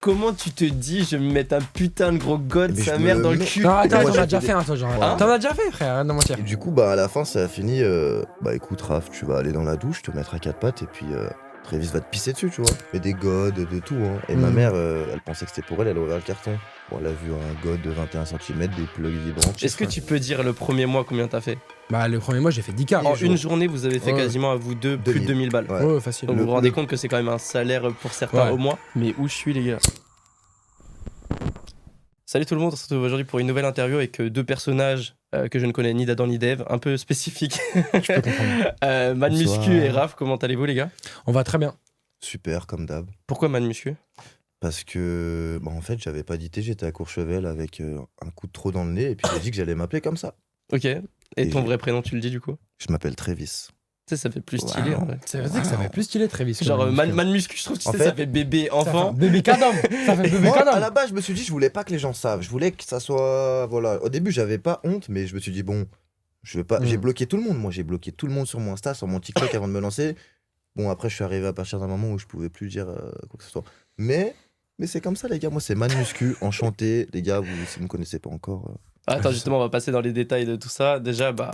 Comment tu te dis, je vais me mettre un putain de gros god Mais sa je mère me dans le mets- cul? Non, attends, Moi, t'en as j'ai déjà des- fait un, toi, genre. Hein T'en as déjà fait, frère, arrête de mentir. Et du coup, bah à la fin, ça a fini. Bah écoute, Raph, tu vas aller dans la douche, te mettre à quatre pattes, et puis Travis va te pisser dessus, tu vois. Et des godes, de tout, hein. Et ma mère, elle pensait que c'était pour elle, elle a ouvert le carton. Bon, elle a vu un god de 21 cm, des plugs vibrants. Est-ce que tu peux dire le premier mois combien t'as fait? Bah, le premier mois, j'ai fait 10K. En jours. une journée, vous avez fait Ouais. quasiment à vous deux plus de 2000 balles. Ouais. Ouais, facile. Donc vous Le- vous rendez le- compte que c'est quand même un salaire pour certains Ouais. au mois. Mais où je suis, les gars? Salut tout le monde, on se retrouve aujourd'hui pour une nouvelle interview avec deux personnages que je ne connais ni d'Adam ni d'Eve, un peu spécifiques. Je peux comprendre. Man Bonsoir. Muscu et Raph, comment allez-vous les gars? On va très bien. Super, comme d'hab. Pourquoi Man Muscu? Parce que, bah, en fait, j'avais pas dit, j'étais à Courchevel avec un coup de trop dans le nez, et puis j'ai dit que j'allais m'appeler comme ça. Ok. Et ton j'ai- vrai prénom, tu le dis du coup? Je m'appelle Travis. Tu sais, ça fait plus stylé en vrai. C'est vrai que ça fait plus stylé, Travis. Genre Man Muscu, je trouve, tu En sais, fait- ça fait bébé, enfant. Bébé cadom. Ça fait bébé Moi, à cadom. la base, je me suis dit, je voulais pas que les gens savent. Je voulais que ça soit. Voilà. Au début, j'avais pas honte, mais je me suis dit, bon, je vais pas. J'ai bloqué tout le monde. Moi, j'ai bloqué tout le monde sur mon Insta, sur mon TikTok avant de me lancer. Bon, après, je suis arrivé à partir d'un moment où je pouvais plus dire quoi que ce soit. Mais c'est comme ça, les gars. Moi, c'est Man Muscu, enchanté. Les gars, si vous me connaissez pas encore. Attends, justement, on va passer dans les détails de tout ça. Déjà, bah,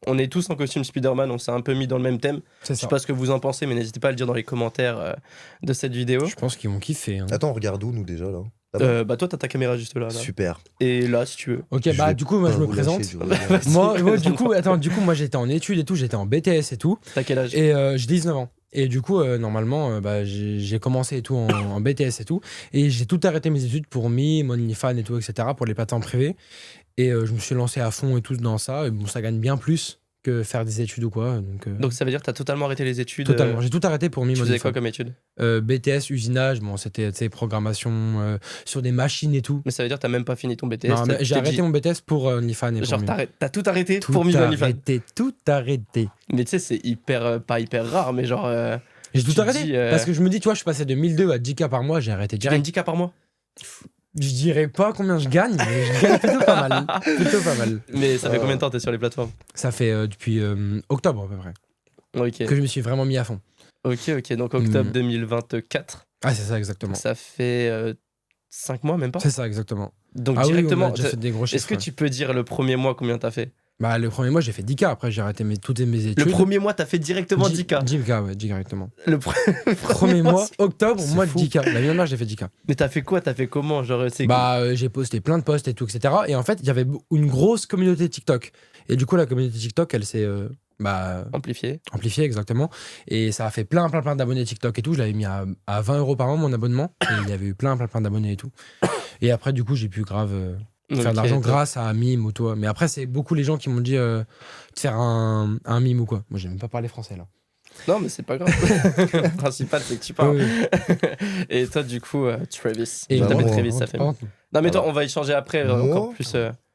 on est tous en costume Spider-Man, on s'est un peu mis dans le même thème. C'est Je sais ça. pas ce que vous en pensez, mais n'hésitez pas à le dire dans les commentaires de cette vidéo. Je pense qu'ils vont kiffer. hein. Attends, on regarde où, nous, déjà, là Là-bas Bah, toi, t'as ta caméra juste là. Super. Et là, si tu veux. Ok, Je bah vais du coup, moi je pas me vous lâcher, présente. je vous regarde. Vas-y, Moi, du vas-y. coup, attends, moi j'étais en études et tout, j'étais en BTS et tout. T'as quel âge? Et j'ai 19 ans. Et du coup, normalement, bah, j'ai commencé et tout en BTS et tout. Et j'ai tout arrêté mes études pour Mime, OnlyFans et tout, etc. pour les plateformes privées. Et je me suis lancé à fond et tout dans ça. Et bon, ça gagne bien plus que faire des études ou quoi. Donc, ça veut dire que t'as totalement arrêté les études. totalement. J'ai tout arrêté pour Mime, Tu faisais quoi OnlyFans. comme étude? BTS, usinage, bon, c'était tu sais, programmation sur des machines et tout. Mais ça veut dire que t'as même pas fini ton BTS. Non, mais t'as- j'ai t'es arrêté dit- mon BTS pour OnlyFans et Genre, pour Mime. t'as tout arrêté Tout pour Mime OnlyFans. arrêté, tout arrêté. Mais tu sais, c'est hyper, pas hyper rare, mais genre. J'ai Tu tout arrêté dis, parce que je me dis, tu vois, je suis passé de 1002 à 10K par mois, j'ai arrêté Tu gagnes direct. 10K par mois? Je dirais pas combien je gagne, mais je gagne plutôt pas mal. Plutôt pas mal. Mais ça fait combien de temps t'es sur les plateformes? Ça fait depuis octobre à peu près Ok. que je me suis vraiment mis à fond. Ok. Donc, octobre 2024. Ah, c'est ça exactement. Ça fait 5 mois, même pas? C'est ça exactement. Donc, Ah oui, directement. on a déjà fait des gros chiffres. Est-ce que tu peux dire le premier mois combien t'as fait? Bah, le premier mois, j'ai fait 10K. Après, j'ai arrêté toutes mes études. Le premier mois, t'as fait directement 10K. 10K, ouais, directement. Le Premier mois, octobre, C'est mois fou. de 10K. La même heure, j'ai fait 10K. Mais t'as fait quoi? T'as fait comment? Genre, c'est Bah, j'ai posté plein de posts et tout, etc. Et en fait, il y avait une grosse communauté TikTok. Et du coup, la communauté TikTok, elle s'est amplifié. amplifiée, exactement. Et ça a fait plein d'abonnés TikTok et tout. Je l'avais mis à 20 € par mois, mon abonnement. Et il y avait eu plein d'abonnés et tout. Et après, du coup, j'ai pu grave faire de l'argent grâce à un mime ou toi. Mais après, c'est beaucoup les gens qui m'ont dit de faire un mime ou quoi. Moi, j'ai même pas parlé français là. Non, mais c'est pas grave. Le principal, c'est que tu parles. Oui, oui. Et toi, du coup, Travis. Et Je bah, t'appelle moi, Travis, ça fait. Par Non, contre, mais toi, Voilà. on va échanger après Moi encore plus.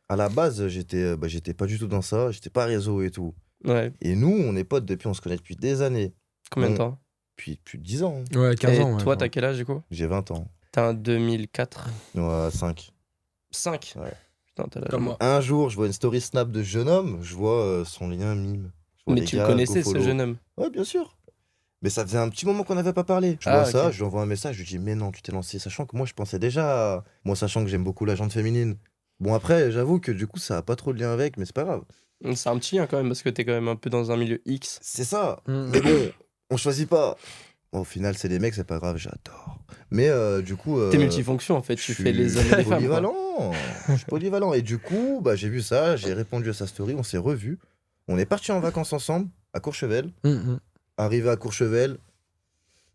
À la base, j'étais pas du tout dans ça. J'étais pas réseau et tout. Ouais. Et nous, on est potes depuis, on se connaît depuis des années. Combien de Bon. temps? Depuis plus de 10 ans. hein. ouais, 15 Et ans. ouais, toi, ouais. t'as quel âge du coup? J'ai 20 ans. T'as un 2004. Ouais, 5. 5. Ouais. Putain, t'as l'âge. Comme moi. Un jour, je vois une story snap de jeune homme, je vois son lien mime. Je vois Mais les tu gars, le connaissais, go ce follow. jeune homme? Ouais, bien sûr. Mais ça faisait un petit moment qu'on n'avait pas parlé. Je Ah, vois ça, ok. je lui envoie un message, je lui dis mais non, tu t'es lancé. Sachant que moi, je pensais déjà. Moi, sachant que j'aime beaucoup la jante féminine. Bon, après, j'avoue que du coup, ça a pas trop de lien avec, mais c'est pas grave. C'est un petit lien quand même, parce que t'es quand même un peu dans un milieu X. C'est ça. Mm. Mais bon, on choisit pas. Bon, au final, c'est des mecs, c'est pas grave, j'adore. Mais du coup. T'es multifonction en fait, tu je fais suis les hommes et les femmes. quoi. polyvalent. Je suis polyvalent. Et du coup, bah, j'ai vu ça, j'ai répondu à sa story, on s'est revus. On est partis en vacances ensemble à Courchevel. Arrivé à Courchevel,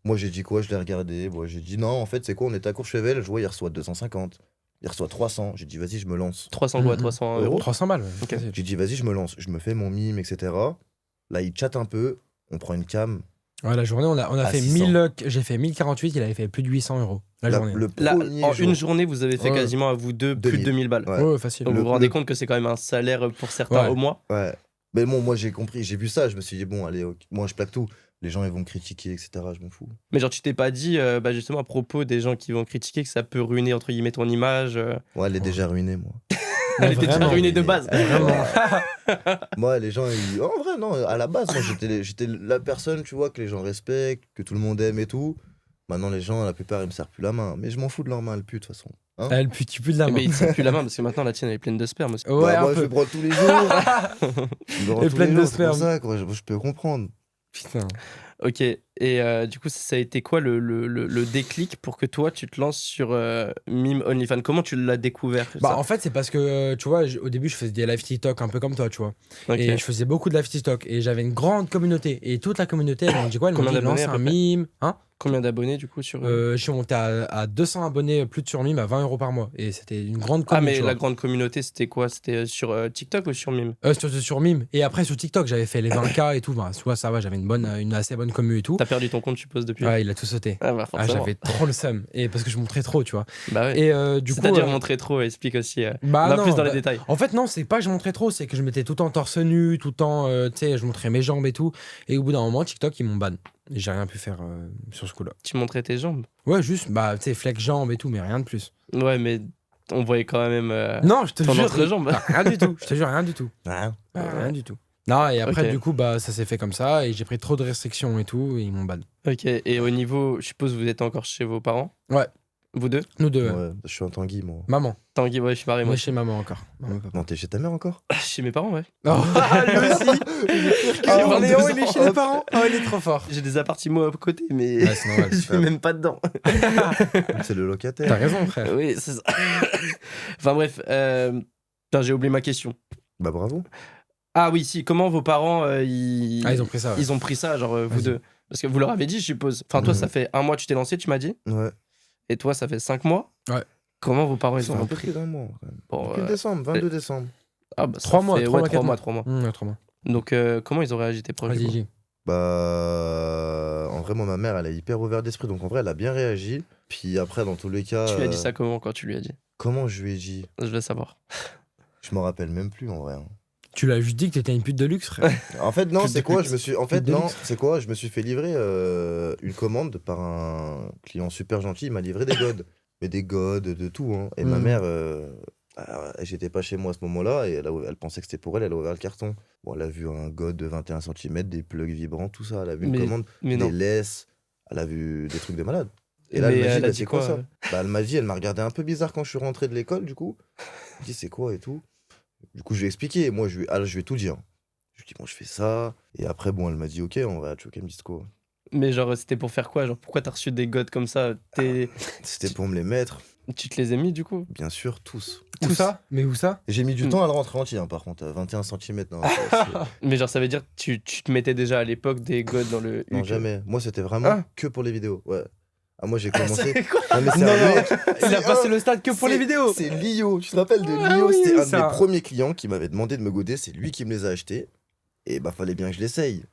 moi j'ai dit quoi? Je l'ai regardé. Moi j'ai dit non, en fait, c'est quoi? On était à Courchevel, je vois, il reçoit 250. Il reçoit 300. J'ai dit vas-y, je me lance. 300 quoi, 300 euros? 300 balles. Ouais. Ok. Facile. J'ai dit vas-y, je me lance. Je me fais mon mime, etc. Là, il chatte un peu. On prend une cam. Ouais, la journée, on a À fait 600. 1000. J'ai fait 1048, il avait fait plus de 800 € la journée. Le Là, premier en jour. une journée, vous avez fait Ouais. quasiment à vous deux plus de 2000. 2000 balles. Ouais. Ouais, facile. Donc Le- vous vous rendez le- compte que c'est quand même un salaire pour certains Ouais. au mois. Ouais. Mais bon, moi j'ai compris, j'ai vu ça, je me suis dit bon, allez, ok. Moi je plaque tout. Les gens ils vont me critiquer, etc. Je m'en fous. Mais genre, tu t'es pas dit, bah, justement, à propos des gens qui vont critiquer, que ça peut ruiner, entre guillemets, ton image. Ouais, elle est déjà ruinée, moi. Elle était déjà vraiment, ruinée de base. Vraiment. Moi, les gens, ils... en vrai, non, à la base, moi, j'étais la personne, tu vois, que les gens respectent, que tout le monde aime et tout. Maintenant, les gens, la plupart, ils me serrent plus la main. Mais je m'en fous de leur main, elles puent de toute façon. Hein Elle pue, tu pues de la main. Mais il te tient plus la main parce que maintenant la tienne elle est pleine de sperme aussi. Ouais, Bah, un moi, je peu. me brûle tous les jours. Je me brûle Et tous pleine les de jours, c'est pour sperme. ça, quoi. Je peux comprendre. Putain. Ok, et du coup, ça a été quoi le déclic pour que toi tu te lances sur Mime OnlyFans? Comment tu l'as découvert Bah, ça en fait, c'est parce que, tu vois, au début, je faisais des live TikTok un peu comme toi, tu vois. Ok. Et je faisais beaucoup de live TikTok. Et j'avais une grande communauté. Et toute la communauté, elles m'ont dit quoi? Elles m'ont Combien dit, d'abonnés, lance à un peu près mime. Hein? Combien d'abonnés du coup sur. Je suis monté à 200 abonnés plus de sur Mime à 20 € par mois. Et c'était une grande Ah, communauté. mais tu la vois. grande communauté c'était quoi? C'était sur TikTok ou sur Mime? Sur Mime. Et après, sur TikTok, j'avais fait les 20K et tout. Bah, tu vois, ça va, j'avais une assez bonne commu et tout. T'as perdu ton compte, je suppose, depuis? Ouais, il a tout sauté. Ah, bah Ah, forcément. j'avais trop le seum. Et parce que je montrais trop, tu vois. Bah ouais. Et du coup. C'est-à-dire montrer trop, explique aussi. Bah Va non, plus dans les bah, détails. En fait, non, c'est pas que je montrais trop, c'est que je mettais tout le temps torse nu, tout le temps, tu sais, je montrais mes jambes et tout. Et au bout d'un moment, TikTok, ils m'ont ban. Et j'ai rien pu faire sur ce coup-là. Tu montrais tes jambes? Ouais, juste, bah, tu sais, flex jambes et tout, mais rien de plus. Ouais, mais on voyait quand même Non, je te ton jure. entrejambe. Rien du tout, je te jure, rien du tout. Hein Rien du tout. Non, et après, Ok. du coup, bah, ça s'est fait comme ça, et j'ai pris trop de restrictions et tout, et ils m'ont ban. Ok, et au niveau, je suppose que vous êtes encore chez vos parents? Ouais. Vous deux? Nous deux. Ouais, je suis en Tanguy, moi. Maman. Tanguy, ouais, je suis pareil, moi. Moi, chez maman encore. Maman, papa. Non, t'es chez ta mère encore? Chez mes parents, ouais. Oh, lui aussi. Ah, Oh, Léo, 22 il est ans, chez les hop. parents. Oh, il est trop fort. J'ai des appartements à côté, mais Ouais, c'est normal. je vais même pas dedans. C'est le T'as locataire. raison, frère. Oui, c'est ça. Enfin bref, putain, j'ai oublié ma question. Bah, bravo. Ah oui, si, comment vos parents, ils... Ah, ils ont pris ça. Ouais. ils ont pris ça, genre vous Vas-y. deux? Parce que vous leur avez dit, je suppose. Enfin, toi, Mhm. ça fait 1 mois que tu t'es lancé, tu m'as dit. Ouais. Et toi, ça fait 5 mois. Ouais. Comment vos parents, ils Ça fait ont un peu pris? plus d'un mois. Quand même. Bon, Depuis le décembre, 22 décembre. ah, bah, ça 3 mois, fait- 3 ouais, mois, 3 4 mois, mois. 3 mois. Autrement. Donc, comment ils ont réagi tes proches? du Vas-y, coup dis. Bah, en vrai, moi, ma mère, elle est hyper ouverte d'esprit, donc en vrai, elle a bien réagi. Puis après, dans tous les cas. Tu lui as dit ça comment quand tu lui as dit? Comment je lui ai dit? Je veux savoir. Je m'en rappelle même plus, en vrai. Hein. Tu l'as juste dit que t'étais une pute de luxe, frère. En fait, non, Pute c'est de quoi? luxe. Je me suis. En Pute fait, de non, luxe. c'est quoi? Je me suis fait livrer une commande par un client super gentil. Il m'a livré des godes. Mais des godes, de tout. Hein. Et ma Mhm. mère, j'étais pas chez moi à ce moment-là. Et elle pensait que c'était pour elle. Elle a ouvert le carton. Bon, elle a vu un god de 21 cm, des plugs vibrants, tout ça. Elle a vu une Mais- commande, Mais des non. laisses. Elle a vu des trucs de malade. Et là, Mais elle m'a dit, elle a bah, dit c'est quoi quoi, ça? Bah, elle m'a dit, elle m'a regardé un peu bizarre quand je suis rentré de l'école, du coup. Je dis, c'est quoi et tout. Du coup, je lui ai expliqué. Moi, je lui ai tout dit. Hein. Je lui ai dit, bon, je fais ça. Et après, bon, elle m'a dit, ok, on va choquer, me dit quoi. Mais genre, c'était pour faire quoi? Genre, pourquoi t'as reçu des godes comme ça? C'était pour me les mettre, Tu te les as mis du coup? bien sûr, tous. Où ça? Mais où ça? J'ai mis du Mm. temps à le rentrer entier, hein, par contre, 21 cm. Non, Mais genre, ça veut dire que tu te mettais déjà à l'époque des godes dans le non, huc. jamais. Moi, c'était vraiment Ah. que pour les vidéos. Ouais. Ah, moi, j'ai Ah, commencé. c'est quoi? Ah, mais c'est Non, un non, mec. Il a C'est passé un- le stade que pour les c'est- vidéos. C'est Lio. Tu te rappelles de Ah Lio? oui, C'était un ça. de mes premiers clients qui m'avait demandé de me goder. C'est lui qui me les a achetés. Et bah, fallait bien que je l'essaye.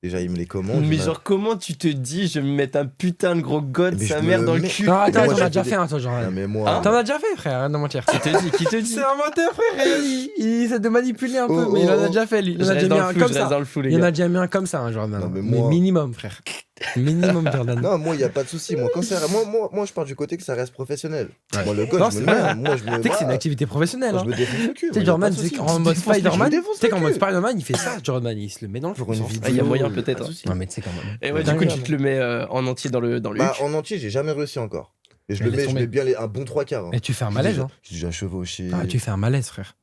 Déjà, il me les commande. Mais il m'a- genre, comment tu te dis, je vais me mettre un putain de gros god, Mais sa je mère me dans le mets- cul? Non, attends, Moi, t'en as j'ai déjà fait fait un, toi, genre. Ah, mais moi. Hein T'en as déjà fait, frère, arrête de mentir. Qui te dit? Qui te dit? C'est un menteur, frère. Il essaie de manipuler un peu, Oh, mais il en oh, a déjà fait, lui. Il en Je a reste déjà mis dans un le flou, comme je reste ça. dans le flou, les Il en gars. a déjà mis un comme ça, un Jordan. Non, mais Mais moi- minimum, frère. Minimum, Jordan. Non, moi, il n'y a pas de souci. Moi, moi, je pars du côté que ça reste professionnel. Ouais. Moi, le god, Non, je c'est me vrai. mets. Moi, je me Tu sais que c'est une moi, activité professionnelle. moi, Hein. je me défonce le cul. Tu moi, sais, y a Jordan, pas de c'est souci. qu'en Je me mode défonce le cul, Spider-Man, je me tu défonce sais le qu'en mode cul. Spider-Man, il fait ça, Jordan, il se le met dans le Pour une il s'en vidéo. fout. Ah, il y a moyen, y a peut-être, pas de hein. souci. Non, mais tu sais quand même. Et ouais, Ouais, du coup, dingue, tu te le mets en entier dans le Bah, huc. en entier, j'ai jamais réussi encore. Et je Mais le laisse mets, je tomber. mets bien un bon 3/4. Hein. Et tu fais un J'ai malaise, déjà- hein. J'ai déjà chevauché. Ah, tu fais un malaise, frère.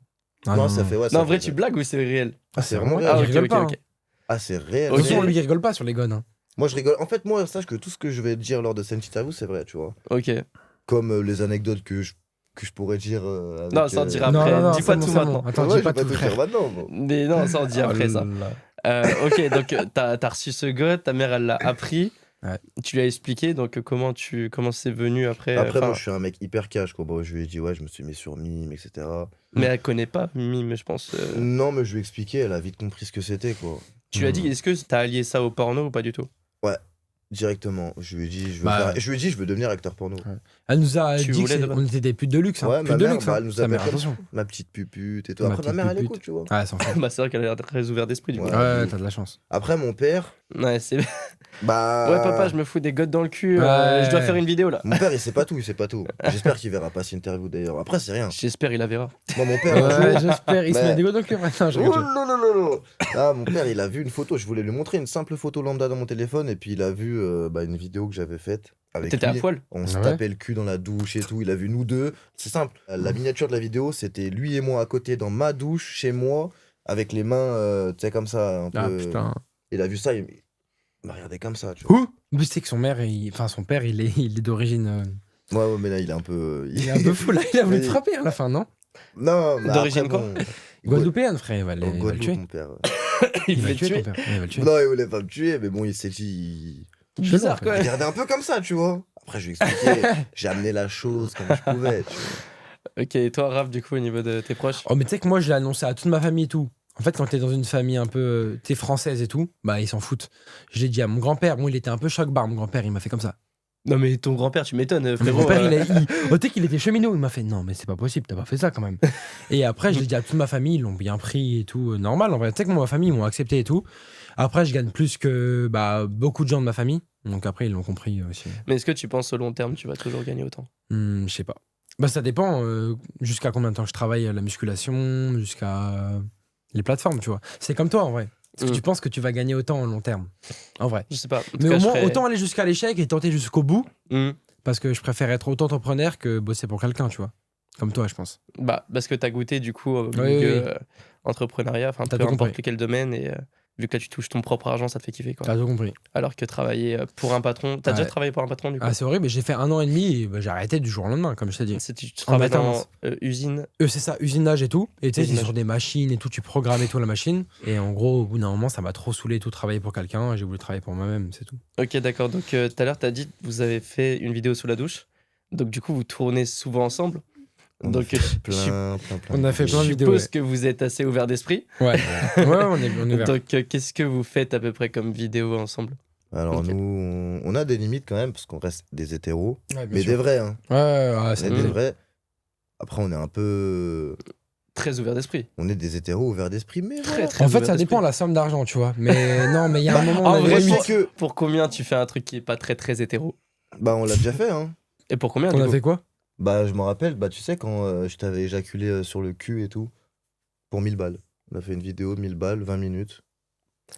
Ah, Non, ça fait. Ouais, Non, ça en vrai, fait- tu blagues ou c'est réel? Ah, c'est vraiment vrai. réel. Ah, il ok, rigole ok, pas. ok. Hein. Ah, c'est réel. De toute façon, Ok. lui, il rigole pas sur les gones. Hein. Moi, je rigole. En fait, moi, sache que tout ce que je vais dire lors de cette interview, c'est vrai, tu vois. Ok. Comme les anecdotes que je pourrais dire. Avec, Non, ça, on dira Non, après. non, non, Dis c'est pas bon, tout c'est bon. maintenant. Attends, Ouais, dis je pas vais tout, te frère. dire maintenant. bon. Mais non, ça, on dit après ça. Ok, donc t'as reçu ce god, ta mère, elle l'a appris. Ouais. Tu lui as expliqué, donc comment c'est venu après? Après, enfin, moi, je suis un mec hyper cash, quoi. Bon, je lui ai dit, ouais, je me suis mis sur Mime, etc. Mais elle connaît pas Mime, je pense. Non, mais je lui ai expliqué, elle a vite compris ce que c'était, quoi. Tu lui as dit, est-ce que t'as allié ça au porno ou pas du tout? Directement. Je lui ai dit, Bah, je lui ai dit, je veux devenir acteur porno. Elle nous a Tu dit voulais qu'on de- était des putes de luxe. Hein. Ouais, Putes ma de mère, luxe. bah, Hein. elle nous Sa appelle mère, comme attention. Ma petite pupute et tout. Ma Après, ma petite mère, elle pupute. écoute, tu vois. Ah, sans Bah, c'est vrai qu'elle a l'air très ouverte d'esprit, du coup. Ouais. Ouais, t'as de la chance. Après, mon père, Ouais, c'est. bah. Ouais, papa, je me fous des godes dans le cul, Ouais. je dois faire une vidéo là. Mon père, il sait pas tout, il sait pas tout. J'espère qu'il verra pas cette interview d'ailleurs. Après, c'est rien. J'espère il la verra. Moi, mon père, un jour. Ouais, j'espère. Il se Bah. met des godes dans le cul maintenant. Je Oh rigole. non, non, non, non. Ah, mon père, il a vu une photo. Je voulais lui montrer une simple photo lambda dans mon téléphone. Et puis, il a vu une vidéo que j'avais faite avec T'étais à lui. poil? On se Ouais. tapait le cul dans la douche et tout. Il a vu nous deux. C'est simple. La miniature de la vidéo, c'était lui et moi à côté dans ma douche, chez moi, avec les mains, tu sais, comme ça. Un Ah peu... putain. Il a vu ça, il m'a regardé comme ça, tu vois. Ouh. Mais c'est que son père, il est d'origine. Ouais, mais là, il est un peu. Il est un peu fou là. Il a voulu te Mais- frapper à la fin, non? Non, mais D'origine après, quoi? bon, Guadeloupéenne, frère. Il va en le Guadeloupe, tuer. mon père. Il Il va va le tuer, tuer. ton père. Il va le tuer. Non, il voulait pas me tuer, mais bon, il s'est dit. Bizarre, Chelou, quoi. Il regardait un peu comme ça, tu vois. Après, je lui ai expliqué. J'ai amené la chose comme je pouvais, tu vois. Ok, et toi, Raph, du coup, au niveau de tes proches? Oh, mais tu sais que moi, je l'ai annoncé à toute ma famille et tout. En fait, quand t'es dans une famille un peu. T'es française et tout, bah, ils s'en foutent. Je l'ai dit à mon grand-père. Bon, il était un peu choc-barre, mon grand-père. Il m'a fait comme ça. Non, mais ton grand-père, tu m'étonnes, Mon frérot. grand-père, tu sais qu'il était cheminot. Il m'a fait non, mais c'est pas possible, t'as pas fait ça quand même. Et après, je l'ai dit à toute ma famille, ils l'ont bien pris et tout. Normal, en vrai. Tu sais que moi, ma famille, ils m'ont accepté et tout. Après, je gagne plus que beaucoup de gens de ma famille. Donc après, ils l'ont compris aussi. Mais est-ce que tu penses au long terme, tu vas toujours gagner autant? Je sais pas. Bah, ça dépend. Jusqu'à combien de temps je travaille à la musculation, jusqu'à les plateformes, tu vois. C'est comme toi, en vrai. Est-ce que tu penses que tu vas gagner autant au long terme? En vrai. Je sais pas. En tout Mais cas, au je moins, serais- autant aller jusqu'à l'échec et tenter jusqu'au bout. Hmm. Parce que je préfère être auto-entrepreneur que bosser pour quelqu'un, tu vois. Comme toi, je pense. Bah, parce que t'as goûté, du coup, au Oui, milieu oui. entrepreneuriat, enfin, T'as peu tout importe compris. quel domaine, et vu que là, tu touches ton propre argent, ça te fait kiffer, quoi. T'as tout compris. Alors que travailler pour un patron. T'as déjà Ouais. travaillé pour un patron, du coup? Ah, c'est horrible. J'ai fait 1 an et demi et j'ai arrêté du jour au lendemain, comme je t'ai dit. Si tu travailles dans alternance. usine. C'est ça, usinage et tout. Et tu sais, c'est Usinage. sur des machines et tout, tu programmes et tout la machine. Et en gros, au bout d'un moment, ça m'a trop saoulé tout travailler pour quelqu'un et j'ai voulu travailler pour moi-même, c'est tout. Ok, d'accord. Donc, tout à l'heure, t'as dit que vous avez fait une vidéo sous la douche. Donc, du coup, vous tournez souvent ensemble. On a Donc, fait je plein On a fait je plein de vidéos. suppose que vous êtes assez ouvert d'esprit. Ouais, on est ouvert. Donc, qu'est-ce que vous faites à peu près comme vidéo ensemble? Alors, Ok. nous, on a des limites quand même, parce qu'on reste des hétéros. Ouais, bien Mais sûr. des vrais, hein. Ouais, c'est On est Mm. des vrais. Après, on est un peu. Très ouvert d'esprit. On est des hétéros ouverts d'esprit, mais Très, voilà. très En fait, ouvert ça dépend d'esprit. la somme d'argent, tu vois. Mais non, mais il y a un moment. en on a une vrai, limite. que. Pour combien tu fais un truc qui est pas très très hétéro? Bah, on l'a déjà fait, hein. Et pour combien, On du a coup? fait quoi? Bah, je me rappelle, bah, tu sais, quand je t'avais éjaculé sur le cul et tout, pour 1000 balles. On a fait une vidéo, 1000 balles, 20 minutes.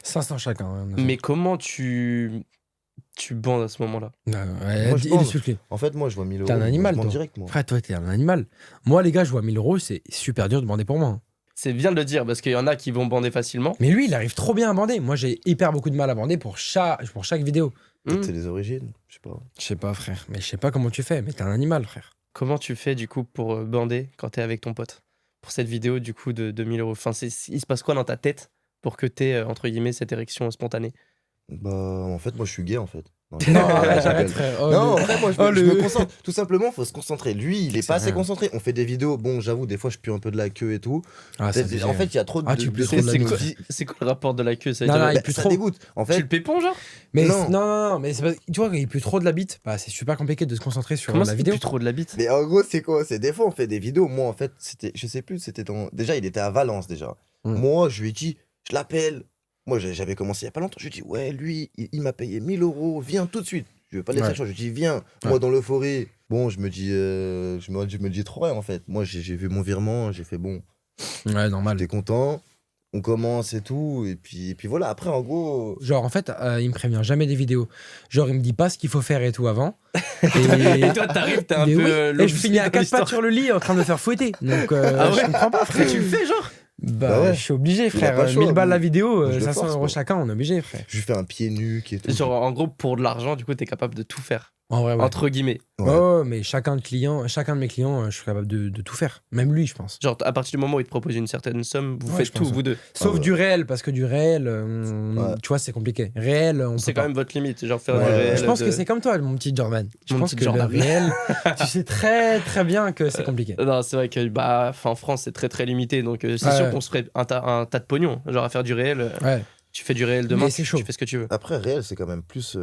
500 chacun. Hein, on a fait. Mais comment tu bandes à ce moment-là? Ouais, Moi, je il pense. explique. En fait, moi, je vois 1000 euros. T'es un animal, je toi. monte direct, moi. Frère, toi, t'es un animal. Moi, les gars, je vois 1000 euros, c'est super dur de bander pour moi. Hein. C'est bien de le dire parce qu'il y en a qui vont bander facilement. Mais lui, il arrive trop bien à bander. Moi, j'ai hyper beaucoup de mal à bander pour chaque vidéo. Peut-être Hmm. c'est les origines, je sais pas. Je sais pas, frère. Mais je sais pas comment tu fais. Mais t'es un animal, frère. Comment tu fais du coup pour bander quand t'es avec ton pote? Pour cette vidéo du coup de 2000 euros. Enfin, il se passe quoi dans ta tête pour que t'aies entre guillemets cette érection spontanée? Bah, en fait, moi, je suis gay, en fait. Non, Non, je arrête, rigole. frère. Oh, Non, le- en vrai, moi, Oh, je me le- concentre. Tout simplement, faut se concentrer. Lui, il est C'est pas assez rien. concentré. On fait des vidéos. Bon, j'avoue, des fois, je pue un peu de la queue et tout. Ah, ça En fait, il y a trop de. Ah, tu pues de- trop de la C'est nouille. quoi, c'est quoi le rapport de la queue? Ça veut Non, dire- non, il Bah, pue ça trop. dégoûte. En Tu fait, le pépons genre? Mais Non. non, mais c'est pas... tu vois, quand il pue trop de la bite, bah, c'est super compliqué de se concentrer sur Comment la ça vidéo. pue trop de la bite? mais en gros, c'est quoi? C'est des fois, on fait des vidéos. Moi, en fait, c'était. Je sais plus, c'était dans. Déjà, il était à Valence, déjà. Moi, je lui ai dit, je l'appelle. Moi, j'avais commencé il y a pas longtemps. Je lui ai dit, ouais, lui, il m'a payé 1000 euros. Viens tout de suite. Je vais pas laisser Ouais. le choix. Je lui ai dit, viens. Ouais. Moi, dans l'euphorie. Bon, je me dis trop rien, en fait. Moi, j'ai vu mon virement. J'ai fait, bon, Ouais, normal. j'étais content. On commence et tout. Et puis voilà. Après, en gros. Genre, en fait, il me prévient jamais des vidéos. Genre, il me dit pas ce qu'il faut faire et tout avant. Et toi, t'arrives, t'es un Mais peu. oui. l'homme Et je finis à dans 4 l'histoire. pattes sur le lit en train de me faire fouetter. Donc, Ah ouais je comprends pas, frère. Mais tu le fais genre? Bah, ouais. je suis obligé, a frère. pas le choix, 1000 balles la moi. vidéo, Moi, je le 500 force, euros quoi. chacun, on est obligé, frère. Je lui fais un pied nu qui est tout. Genre en gros pour de l'argent du coup t'es capable de tout faire. En vrai, ouais. Entre guillemets. Ouais. Ouais, mais chacun de mes clients, je suis capable de tout faire. Même lui, je pense. Genre à partir du moment où il te propose une certaine somme, vous Ouais, faites je tout pense, vous deux. Sauf ouais. du réel, parce que du réel, Ouais. tu vois, c'est compliqué. Réel, on C'est peut quand pas. même votre limite, genre faire Ouais, du ouais. réel. Je pense de- que c'est comme toi, mon petit Jordan. Je Mon pense petit que Jordan. le réel, tu sais très très bien que c'est compliqué. Non, c'est vrai que bah, en France c'est très très limité donc c'est Ouais, sûr ouais. qu'on se ferait un tas de pognon. Genre à faire du réel, Ouais. tu fais du réel demain, Mais c'est tu chaud. fais ce que tu veux. Après, réel, c'est quand même plus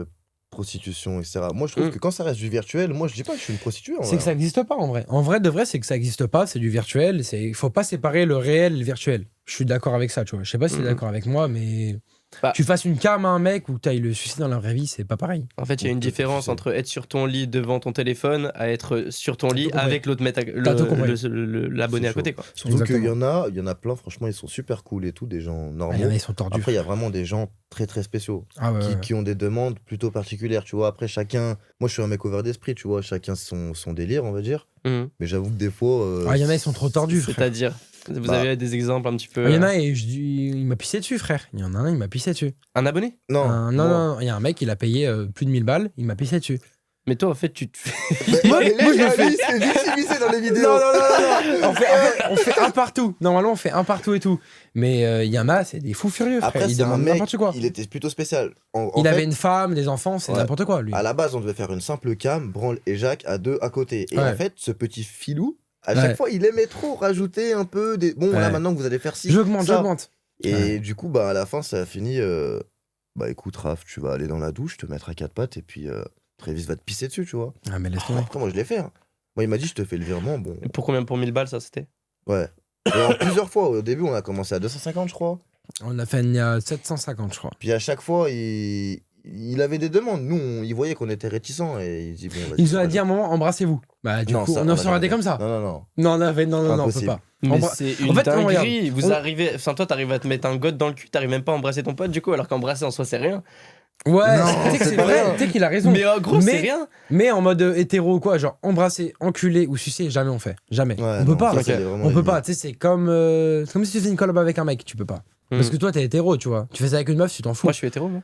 prostitution, etc. Moi, je trouve Mm. que quand ça reste du virtuel, moi, je dis pas que je suis une prostituée. en C'est vrai. que ça n'existe pas en vrai. En vrai de vrai, c'est que ça n'existe pas, c'est du virtuel. Il faut pas séparer le réel et le virtuel. Je suis d'accord avec ça, tu vois. Je sais pas si tu es Mhm. d'accord avec moi, mais Bah. Tu fasses une cam à un mec ou t'ailles le sucer dans la vraie vie, c'est pas pareil. En fait, il y a une différence entre être sur ton lit devant ton téléphone à être sur ton lit tout compris. avec l'autre mec, T'as tout compris. l'abonné C'est à côté, quoi. Surtout qu'il Exactement. y en a plein, franchement, ils sont super cool et tout, des gens Ah, normaux. il y en a, ils sont tordus. Après, il y a vraiment des gens très très spéciaux Ah ouais, ouais. qui ont des demandes plutôt particulières, tu vois. Après, chacun. Moi, je suis un mec ouvert d'esprit, tu vois. Chacun son délire, on va dire. Mhm. Mais j'avoue que des fois. Ah, il y en a, ils sont trop tordus, frère. C'est-à-dire, vous Bah. avez des exemples un petit peu. Ah, il y en a, et il m'a pissé dessus, frère. Il y en a un, il m'a pissé dessus. Un abonné? Non. Non, moi. non, il y a un mec, il a payé plus de 1000 balles, il m'a pissé dessus. Mais toi, en fait, tu te fais. Moi, Mais moi, je le fais. Il se fait victimiser dans les vidéos. Non, non, non, non. En fait, on fait un partout. Normalement, on fait un partout et tout. Mais il y en a, c'est des fous furieux, frère. Après, Ils c'est un demandent mec, n'importe quoi. il était plutôt spécial. En Il fait, avait une femme, des enfants, c'est Ouais. n'importe quoi, lui. À la base, on devait faire une simple cam, Branle et Jacques à deux à côté. Et Ouais. en fait, ce petit filou, à Ouais. chaque fois, il aimait trop rajouter un peu des. Bon, là, Ouais. maintenant que vous allez faire ci. J'augmente, ça. j'augmente. Et Ouais. du coup, bah, à la fin, ça a fini. Bah, écoute, Raph, tu vas aller dans la douche, te mettre à quatre pattes, et puis Trévis va te pisser dessus, tu vois. Ah, mais laisse tomber. Après, moi, je l'ai fait. Hein. Moi, il m'a dit, je te fais le virement. Bon, Pour combien? Pour 1000 balles, ça, c'était? ouais. Et en plusieurs fois, au début, on a commencé à 250, je crois. On a fait une 750, je crois. Puis à chaque fois, il avait des demandes. Nous, il voyait qu'on était réticents et il dit bon, vas-y. Il nous a c'est dit à un moment, embrassez-vous. Bah, du coup, ça, on a en serait jamais comme fait. ça. Non, non, non. Non, non, on peut Impossible. pas. Mais Embra- c'est En une fait, non, dinguerie. regarde, Vous on- arrivez. Enfin, toi, t'arrives à te mettre un god dans le cul, t'arrives même pas à embrasser ton pote, du coup, alors qu'embrasser en soi, c'est rien. Ouais, Non, tu sais que c'est c'est pas vrai, rien. tu sais qu'il a raison. Mais en gros, c'est Mais- rien. Mais en mode hétéro ou quoi, genre embrasser, enculer ou sucer, jamais on fait. Jamais. Ouais, on peut non, pas. ça, Ok. c'est vraiment On peut limite. pas, tu sais, c'est comme si tu fais une collab avec un mec, tu peux pas. Parce que toi, t'es hétéro, tu vois. Tu fais ça avec une meuf, tu t'en fous. Moi, je suis hétéro, moi.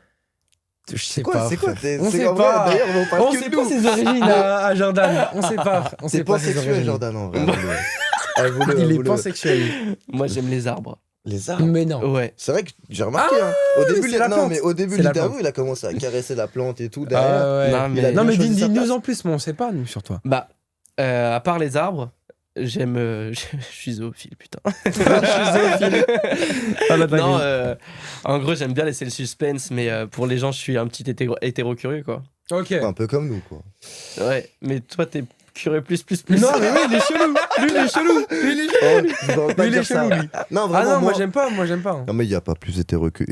Je sais C'est quoi, frère. t'es- On c'est sait en vrai, pas. D'ailleurs, on parle On que sait de pas nous. ses origines à Jordan. On sait pas. On C'est sait pas pas ses sexuel, origines. Jordan, en vrai. Avoue-le. Avoue-le, Il est avoue-le. pansexuel. Moi, j'aime les arbres. Les arbres. Mais non. Ouais. C'est vrai que j'ai remarqué. Hein. Au début, c'est la non, plante. mais au début, C'est la l'interview, plante. il a commencé à caresser la plante et tout derrière. Ah ouais. Non, Il a mais, bien Non, mais choisi sa dis-nous place. en plus, mais on sait pas, nous, sur toi. bah, à part les arbres, j'aime. Je suis zoophile, putain. Ah, bah, Non, en gros, j'aime bien laisser le suspense, mais pour les gens, je suis un petit hétéro curieux, quoi. Ok. Un peu comme nous, quoi. Ouais, mais toi, t'es curieux plus. Non, mais oui, il est chelou. Lui, il est chelou. Lui, il est chelou. Oh, je devrais pas Lui, il est dire ça. chelou, lui. Non, Ah vraiment, non, moi, j'aime pas. Moi, j'aime pas. Non, mais il n'y a pas plus hétéro que.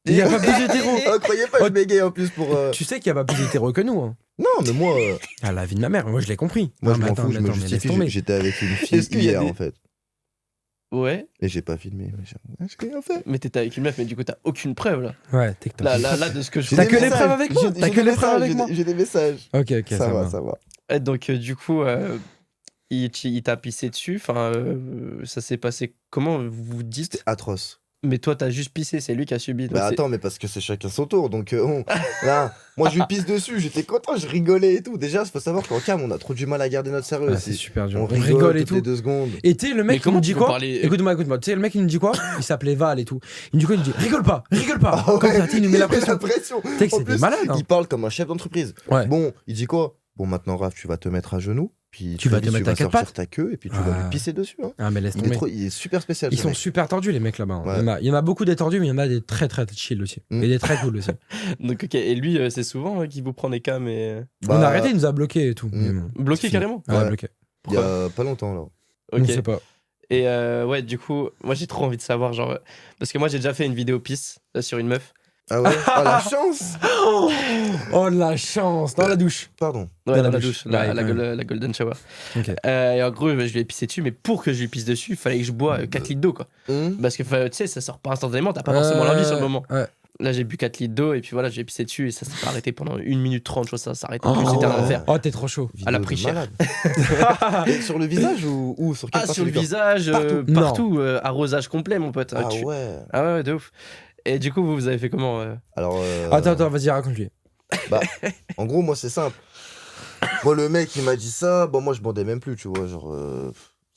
Il y a pas plus hétéro. Oh, croyez pas, je bégaye en plus pour. Tu sais qu'il y a pas plus hétéro que nous. Hein. Non, mais moi, Ah, la vie de ma mère, moi, je l'ai compris. moi Non, je mais m'en attends, fous, je mais me attends, mais laisse justifie. tomber. J'étais avec une fille Est-ce qu'il y a hier, des- en fait. Ouais, Et j'ai pas filmé. Mais j'ai rien fait. mais t'étais avec une meuf, mais du coup, t'as aucune preuve, là. Ouais, TikTok. Là, de ce que je J'ai T'as des que les messages. preuves avec moi J'ai T'as des que les preuves messages, avec j'ai moi des- J'ai des messages. Ok, ok, Ça va, ça va. Donc, du coup, il t'a pissé dessus. Enfin, ça s'est passé comment vous vous dites? Atroce. Mais toi, t'as juste pissé, c'est lui qui a subi. donc Bah c'est- attends, mais parce que c'est chacun son tour. Donc, là, moi, je lui pisse dessus. J'étais content, je rigolais et tout. Déjà, il faut savoir qu'en cam, on a trop du mal à garder notre sérieux Ah, c'est aussi. super dur. On On rigole et toutes les tout. 2 secondes. Et tu sais, le Mais mec, il comment nous tu dit peux quoi parler- Écoute-moi. Tu sais, le mec, il nous dit quoi Il s'appelait Val et tout. Il nous dit quoi Il nous dit rigole pas. Ah Comme ouais, ça, tu sais, il nous met la pression. Tu sais Tu sais que c'est des malades. Hein. Il parle comme un chef d'entreprise. Ouais. Bon, il dit quoi? Bon, maintenant, Raph, tu vas te mettre à genoux. Puis Tu vas très te vite, mettre à quatre sortir pattes. ta queue et puis tu vas Ah. lui pisser dessus. Hein. Ah, mais laisse Il, tomber. il est super spécial. Ils ce sont mec. super tordus, les mecs là-bas. Hein. Ouais. Il y en a beaucoup des tordus, mais il y en a des très très chill aussi. Mm. Et des très cool aussi. Donc, ok. Et lui, c'est souvent qu'il vous prend des cams et. On a Bah, arrêté, il nous a bloqué et tout. Mm. Mais bon, Bloqué c'est fini. carrément. Ah, Ouais. bloqué. Il y a pas longtemps, là. On Ok. sait pas. Et ouais, du coup, moi j'ai trop envie de savoir, genre. Parce que moi j'ai déjà fait une vidéo pisse sur une meuf. Ah ouais? Oh, la chance! Oh la chance dans la douche. Pardon. Ouais, Dans dans la la douche. douche, la, Ouais, la quand gol- la Golden Shower. Ok. Et en gros, je lui ai pissé dessus, mais pour que je lui pisse dessus, il fallait que je bois 4 litres d'eau, quoi. Parce que tu sais, ça sort pas instantanément, t'as pas forcément l'envie sur le moment. Ouais. Là, j'ai bu 4 litres d'eau, et puis voilà, j'ai pissé dessus, et ça s'est pas arrêté pendant 1 minute 30, je vois, ça s'arrêtait plus, Oh. c'était un enfer. Oh, t'es trop chaud. À la Vidéo de pris cher. malade. Et sur le visage ou sur quelle Ah, partie sur le du corps? visage, Partout. partout, arrosage complet, mon pote. Ah Tu- ouais. Ah ouais, de ouf. Et du coup, vous avez fait comment Alors. Attends, vas-y, raconte-lui. Bah, en gros, moi, c'est simple. Moi, le mec, il m'a dit ça. Bon, moi, je bandais même plus, tu vois. Genre,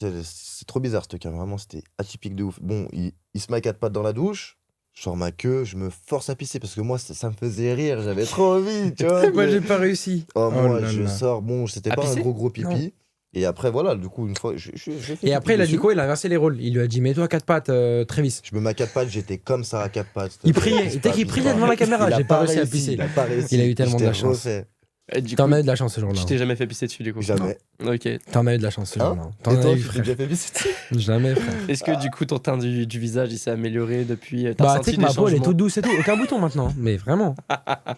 c'est trop bizarre, ce cas. Vraiment, c'était atypique de ouf. Bon, il se met à quatre pattes dans la douche. Je sors ma queue, je me force à pisser parce que moi, ça me faisait rire. J'avais trop envie, tu vois. Moi, mais- j'ai pas réussi. Oh, moi, là je là. sors. Bon, c'était À pas pisser un gros pipi. Et après, voilà, du coup, une fois, je fais Et après, il a pipi dit dessus. quoi Il a inversé les rôles. Il lui a dit mets-toi à quatre pattes, Trévis. Je me mets à quatre pattes, j'étais comme ça à quatre pattes. Il priait. Tu sais qu'il priait devant la caméra. Il a J'ai pas réussi à réussi, pisser. Il a pas réussi. Il a eu tellement de la J'étais chance. refait. Et du T'en coup, as eu de la chance ce jour-là. tu t'es jamais fait pisser dessus du coup. Jamais. Ok. T'en as eu de la chance ce Hein jour-là. Et T'en as toi, eu, tu t'es frère. déjà fait pisser dessus? Jamais, frère. Est-ce que du coup ton teint du visage il s'est amélioré depuis? T'as Bah, tu senti sais que des ma peau, elle est changements? toute douce et tout. Aucun bouton maintenant. Mais vraiment.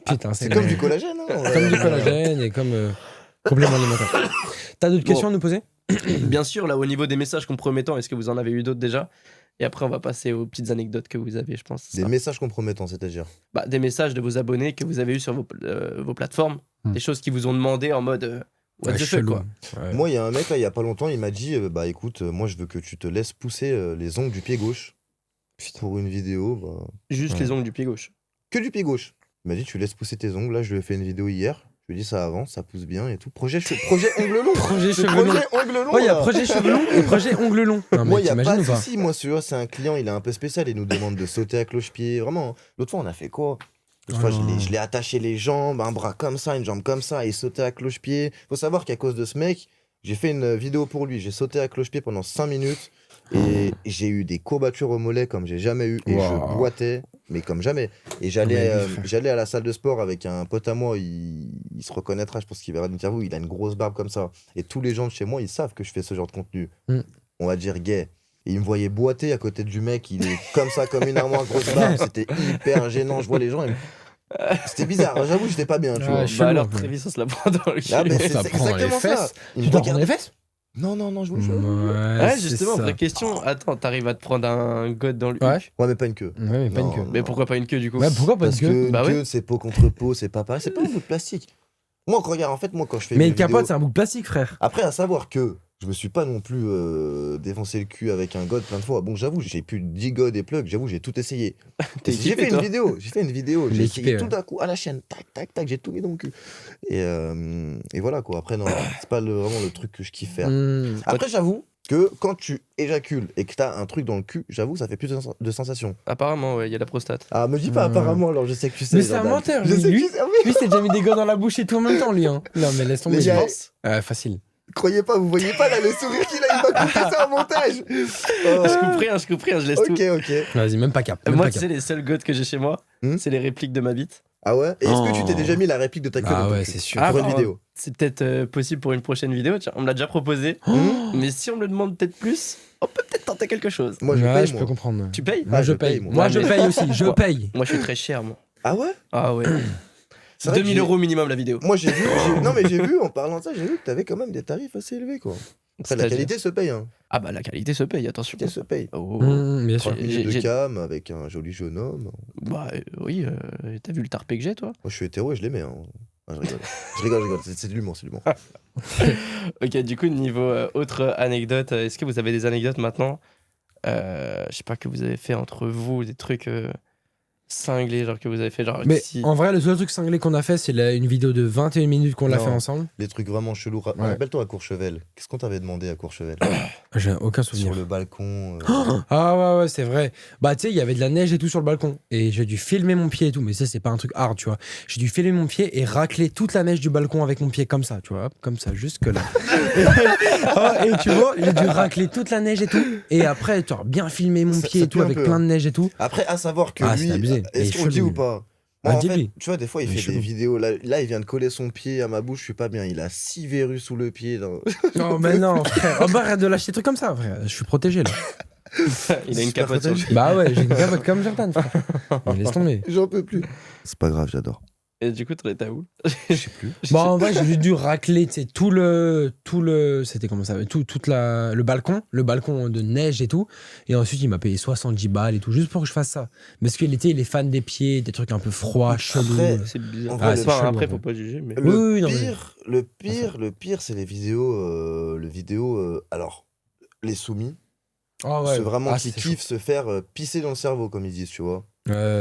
Putain, C'est comme du collagène, hein. Comme du collagène et comme complément alimentaire. T'as d'autres questions à nous poser? Bien sûr, là au niveau des messages compromettants, est-ce que vous en avez eu d'autres déjà? Et après, on va passer aux petites anecdotes que vous avez, je pense. Des messages compromettants, c'est-à-dire? Bah, des messages de vos abonnés que vous avez eu sur vos plateformes, des choses qui vous ont demandé en mode what Ouais, the fuck chelou. quoi. Ouais. Moi, il y a un mec là, il y a pas longtemps, il m'a dit bah écoute, moi je veux que tu te laisses pousser les ongles du pied gauche pour une vidéo. Bah, Juste Ouais. les ongles du pied gauche. que du pied gauche. Il m'a dit tu laisses pousser tes ongles. Là, je lui ai fait une vidéo hier. Je lui ai dit ça avance, ça pousse bien et tout. Projet ongles longs. Projet C'est cheveux longs. projet ongles longs. Ouais, il y a là. projet cheveux longs et projet ongles longs. Non, mais Moi, il n'y a t'imagines pas ou de pas? souci. Moi, c'est un client, il est un peu spécial. Il nous demande de sauter à cloche-pied. Vraiment. L'autre fois, on a fait quoi? L'autre fois, je l'ai attaché les jambes, un bras comme ça, une jambe comme ça, et sauter à cloche-pied. Faut savoir qu'à cause de ce mec, j'ai fait une vidéo pour lui. J'ai sauté à cloche-pied pendant 5 minutes. Et j'ai eu des courbatures au mollet comme j'ai jamais eu. Et Wow. je boitais, mais comme jamais. Et Mais j'allais oui, frère. j'allais à la salle de sport avec un pote à moi. Il se reconnaîtra, je pense qu'il verra l'interview. Il a une grosse barbe comme ça. Et tous les gens de chez moi, ils savent que je fais ce genre de contenu. Mm. On va dire gay. Et il me voyait boiter à côté du mec. Il est comme ça, comme une armoire, grosse barbe. C'était hyper gênant. Je vois les gens. C'était bizarre. J'avoue, j'étais pas bien. Tu Ouais, vois. chelou, Bah alors un peu. Travis on se la prend dans le cul. Ah, mais Ça c'est prend les exactement ça. fesses. Il Tu me t'en prends regarde. les fesses? Non, je vous jure. Ouais, c'est justement, ça. vraie question. Attends, t'arrives à te prendre un god dans le Ouais. huc. Ouais, mais pas une queue. Ouais, mais pas une Non. queue. Mais pourquoi pas une queue du coup? Ouais, pourquoi pas une Parce queue? que une Bah ouais. queue, c'est peau contre peau, c'est pas pareil. C'est pas un bout de plastique. Moi, regarde, en fait, moi, quand je fais Mais mes une capote, vidéos- c'est un bout de plastique, frère. Après, à savoir que je me suis pas non plus défoncé le cul avec un god plein de fois. Bon, j'avoue, j'ai plus 10 gods et plugs, j'avoue, j'ai tout essayé. T'es J'ai équipé, fait une toi. vidéo, Il j'ai est essayé équipé, tout ouais. d'un coup à la chaîne, tac, j'ai tout mis dans le cul. Et voilà quoi, après non, c'est pas vraiment le truc que je kiffe faire. Mmh. Après, j'avoue que quand tu éjacules et que t'as un truc dans le cul, j'avoue, ça fait plus de sensations. Apparemment, ouais, il y a la prostate. Ah, me dis pas apparemment, alors je sais que tu sais. Mais c'est un Jordan. menteur, Je lui. sais que Lui, tu sais, ah oui. lui, c'est déjà mis des gants dans la bouche et tout en même temps, lui. Hein. Non, mais laisse tomber. Les gars, Ouais, facile. Croyez pas, vous voyez pas là le sourire qu'il a, il m'a coupé ça en montage. Oh. Je coupe rien, je laisse tout. Ok. Vas-y, même pas cap. Même Moi, pas tu cap. sais, les seuls gods que j'ai chez moi, c'est les répliques de ma bite. Ah ouais? Et est-ce que tu t'es Oh. déjà mis la réplique de ta queue Ah dans ton ouais, cul c'est sûr. Pour une bah, vidéo. C'est peut-être possible pour une prochaine vidéo. Tiens, on me l'a déjà proposé. Oh. Mais si on me le demande peut-être plus, on peut peut-être tenter quelque chose. Moi je Ouais, paye, je moi. peux comprendre. Tu payes? Moi, Ah, je je paye, paye. moi. Moi, Ouais, je mais- paye aussi. Je Ouais. paye. Moi, je suis très cher, moi. Ah ouais? Ah ouais. C'est vrai que 2000 € minimum la vidéo. Moi non mais j'ai vu, en parlant de ça, j'ai vu que t'avais quand même des tarifs assez élevés quoi. Après la C'est-à-dire qualité se paye, hein. Ah bah la qualité se paye, attention. La qualité se paye. Oh. Bien sûr. 30 minutes de j'ai- cam avec un joli jeune homme. Bah oui, t'as vu le tarpé que j'ai, toi? Moi je suis hétéro et je l'aimais. Hein. Ah, je rigole. C'est de l'humour, Ok, du coup, niveau autre anecdote, est-ce que vous avez des anecdotes maintenant? Je sais pas, que vous avez fait entre vous, des trucs cinglés, genre que vous avez fait, genre. Mais si- en vrai, le seul truc cinglé qu'on a fait, c'est une vidéo de 21 minutes qu'on l'a Non. fait ensemble. Les trucs vraiment chelous. Ouais. Rappelle-toi à Courchevel. Qu'est-ce qu'on t'avait demandé à Courchevel? J'ai aucun souvenir. Sur le balcon. Ah ouais, c'est vrai. Bah, tu sais, il y avait de la neige et tout sur le balcon. Et j'ai dû filmer mon pied et tout. Mais ça, c'est pas un truc hard, tu vois. J'ai dû filmer mon pied et racler toute la neige du balcon avec mon pied comme ça, tu vois. Hop, comme ça, jusque là. Ah, et tu vois, j'ai dû racler toute la neige et tout. Et après, tu as bien filmé mon Ça- pied ça et tout pue un avec peu, plein hein. de neige et tout. Après, à savoir que Ah, lui, c'est abusé. est-ce Et qu'on le dit chelou. ou pas? Ah, Moi, en fait, dis-lui. tu vois, des fois, il Il est fait des chelou. vidéos. Là, il vient de coller son pied à ma bouche, je suis pas bien. Il a 6 verrues sous le pied. Là. Non, mais non, frère. Oh, bah, arrête de lâcher des trucs comme ça, frère. Je suis protégé, là. Il a une Super capote sur le protégé. pied. Bah ouais, j'ai une capote comme Jordan, frère. Mais laisse tomber. J'en peux plus. C'est pas grave, j'adore. Et du coup, t'en étais où? Je sais plus. Bon, en vrai, j'ai juste dû racler, tu sais, tout le, c'était comment ça, le balcon de neige et tout. Et ensuite, il m'a payé 70 balles et tout, juste pour que je fasse ça. Parce qu'il était, il est fan des pieds, des trucs un peu froids, chelous. Après, C'est bizarre. En vrai, c'est Enfin, chelou, après, en faut vrai. pas juger, mais. Oui, non, Le pire, c'est les vidéos. Alors, les soumis. Ah ouais. C'est vraiment Ah, qui c'est kiffent se faire pisser dans le cerveau, comme ils disent, tu vois.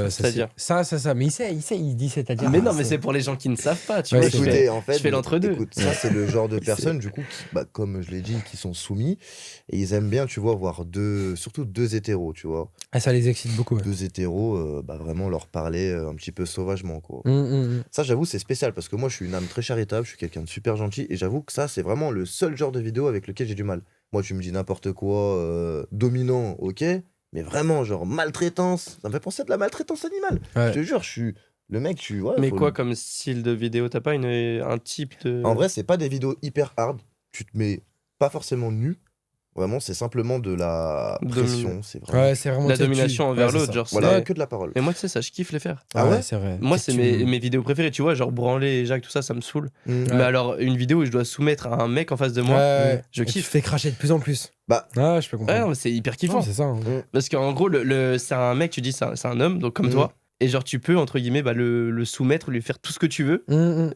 C'est-à-dire ça. Mais il dit c'est-à-dire. Mais non, Ah, mais c'est pour les gens qui ne savent pas, tu Ouais, vois. c'est je vrai. fais- Écoutez, en fait, je fais l'entre-deux. Écoute, ça, c'est le genre de C'est- personnes, du coup, comme je l'ai dit, qui sont soumis. Et ils aiment bien, tu vois, voir surtout deux hétéros, tu vois. Ah, ça les excite beaucoup. Ouais. Deux hétéros, vraiment leur parler un petit peu sauvagement, quoi. Hum. Ça, j'avoue, c'est spécial parce que moi, je suis une âme très charitable, je suis quelqu'un de super gentil. Et j'avoue que ça, c'est vraiment le seul genre de vidéo avec lequel j'ai du mal. Moi, tu me dis n'importe quoi, dominant, ok. Mais vraiment, genre maltraitance, ça me fait penser à de la maltraitance animale. Ouais. Je te jure, je suis Le mec, tu vois. Mais quoi comme style de vidéo? T'as pas un type de. En vrai, c'est pas des vidéos hyper hard. Tu te mets pas forcément nu. Vraiment, c'est simplement de la pression. C'est vraiment. Ouais, c'est vraiment la tu sais, domination tu- envers ouais, c'est l'autre, ça. genre. Voilà, c'est- que de la parole. Mais moi, tu sais, ça, je kiffe les faire. Ah ouais c'est vrai. Moi, Tu sais c'est que tu- mes vidéos préférées, tu vois, genre branler et Jacques, tout ça, ça me saoule. Mm. Mais alors, une vidéo où je dois soumettre à un mec en face de moi, Ouais, je et tu kiffe. te fais cracher de plus en plus. Bah. Ouais, je peux Ouais, comprendre. non, mais c'est hyper Non, kiffant. c'est ça. Hein. Parce qu'en gros, c'est un mec, tu dis, c'est un homme, donc comme Mhm. toi. Et genre, tu peux, entre guillemets, bah, le soumettre, lui faire tout ce que tu veux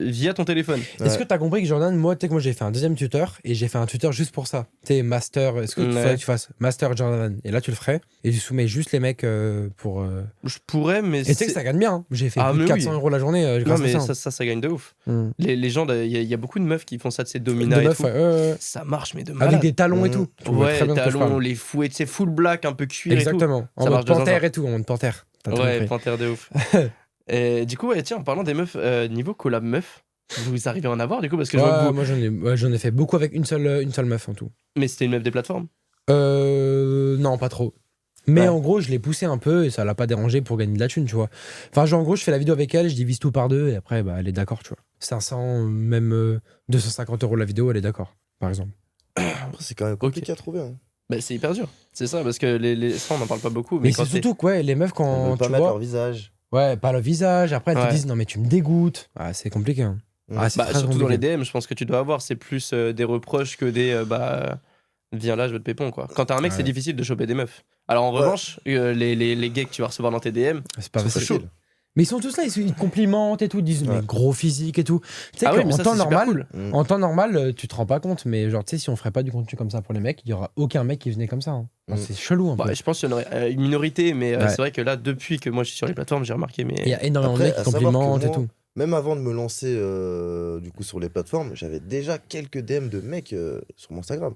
via ton téléphone. Est-ce que Ouais. t'as compris que Jordan, moi, tu sais que moi j'ai fait un deuxième tuteur et j'ai fait un tuteur juste pour ça. Tu sais, master, est-ce que tu Ouais. faudrait que tu fasses master Jordan? Et là, tu le ferais et tu soumets juste les mecs pour. Je pourrais, mais. Et tu sais que ça gagne bien. Hein. J'ai fait Ah, plus de mais 400 oui. euros la journée Non, grâce mais à ça. ça gagne de ouf. Mm. Les gens, il y a beaucoup de meufs qui font ça de ces De dominas et meuf, tout. ouais. Ça marche, mais de Avec malade. des talons et Mhm. tout. Tu vois Ouais, très bien de quoi je talons, parle. les fouets, c'est full black, un peu cuir Exactement. En Ça mode marche de panthère zinzin. et tout, en mode panthère. T'as et tout tout. Ouais, compris. panthère de ouf. Et du coup, ouais, tiens, en parlant des meufs, niveau collab meuf, vous arrivez à en avoir du coup parce que je vois que Ouais, vous... moi j'en ai fait beaucoup avec une seule meuf en tout. Mais c'était une meuf des plateformes. Non, pas trop. Mais Ouais. en gros, je l'ai poussé un peu et ça l'a pas dérangé pour gagner de la thune, tu vois. Enfin, genre, en gros, je fais la vidéo avec elle, je divise tout par deux et après, bah, elle est d'accord, tu vois. 500, même 250 euros la vidéo, elle est d'accord, par exemple. Après, c'est quand même compliqué à trouver. Hein. Bah, c'est hyper dur. C'est ça, parce que ça, on n'en parle pas beaucoup. Mais quand c'est surtout que, ouais, les meufs, On quand veut pas tu mettre vois. leur visage. Ouais, pas le visage, après, elles Ouais. te disent, non, mais tu me dégoûtes. Ah, c'est compliqué. Hein. Mm. Ah, c'est Bah, très surtout dans les compliqué. DM, je pense que tu dois avoir, c'est plus des reproches que des viens là, je veux te pépon quoi. Quand t'as un mec, Ouais. c'est difficile de choper des meufs. Alors en Ouais. revanche, les gays que tu vas recevoir dans tes DM, C'est pas C'est facile. chaud. Mais ils sont tous là, ils te complimentent et tout, ils disent, mais Ouais. gros physique et tout. Tu sais ah oui, qu'en mais ça, temps c'est super normal, cool. Mm. en temps normal, tu te rends pas compte, mais genre, tu sais, si on ferait pas du contenu comme ça pour les mecs, il y aura aucun mec qui venait comme ça. Hein. Enfin, Mm. c'est chelou un peu. Bah, je pense qu'il y en aurait une minorité, mais Ouais. c'est vrai que là, depuis que moi je suis sur les plateformes, j'ai remarqué. Mais Il y a énormément Après, de mecs qui à savoir que complimentent et moi, tout. Même avant de me lancer du coup sur les plateformes, j'avais déjà quelques DM de mecs sur mon Instagram.